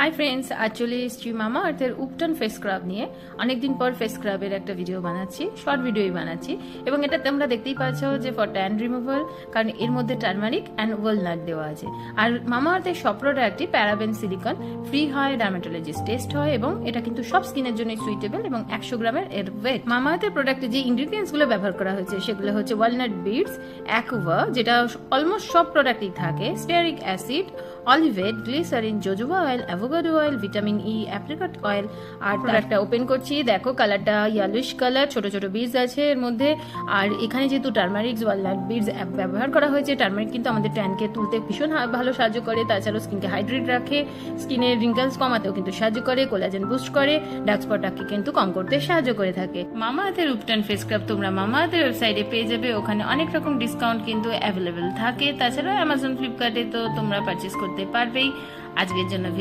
Hi friends, আজ চলে এসেছি মামা আর্থের উপটন ফেস স্ক্রাব নিয়ে। অনেকদিন পর ফেস স্ক্রাবের একটা ভিডিও বানাচ্ছি, শর্ট ভিডিওই বানাচ্ছি। এবং এটা তোমরা দেখতেই পাচ্ছ যে ফর ট্যান রিমুভাল, কারণ এর মধ্যে টার্মারিক অ্যান্ড ওয়ালনাট দেওয়া আছে। আর মামা আর্থের সব প্রোডাক্টই প্যারাবেন সিলিকন ফ্রি হয়, ডার্মাটোলজিস্ট টেস্ট হয় এবং এটা কিন্তু সব স্কিনের জন্য সুইটেবল এবং 100 গ্রামের এর ওয়েট। মামা আর্থের প্রোডাক্টে যে ইনগ্রিডিয়েন্টস গুলো ব্যবহার করা হয়েছে সেগুলো হচ্ছে ওয়ালনাট বিডস, অ্যাকুয়া যেটা অলমোস্ট সব প্রোডাক্টেই থাকে, stearic acid, olivate, glycerin, jojoba oil, avocado oil, vitamin E, apricot oil. আর প্রোডাক্টটা ওপেন করছি, দেখো কালারটা ইয়েলোইশ কালার, ছোট ছোট বিডস আছে এর মধ্যে। আর এখানে যেহেতু টার্মারিক ওয়ালনাট বিডস ব্যবহার করা হয়েছে, টার্মারিক কিন্তু আমাদের ট্যানকে তুলতে ভীষণ ভালো সাহায্য করে, তাছাড়াও স্কিনকে হাইড্রেট রাখে, স্কিনের রিঙ্কেলস কমাতেও কিন্তু সাহায্য করে, কোলাজেন বুস্ট করে, ডার্ক স্পটটাকে কিন্তু কম করতে সাহায্য করে থাকে। মামা আর্থের উপটন ফেস স্ক্রাব তোমরা মামা আর্থের ওয়েবসাইটে পেয়ে যাবে, ওখানে অনেক রকম ডিসকাউন্ট কিন্তু অ্যাভেলেবেল থাকে। তাছাড়া অ্যামাজন, ফ্লিপকার্টে তো তোমরা পারচেস করতে পারবেই। আজকের জন্য ভিডিও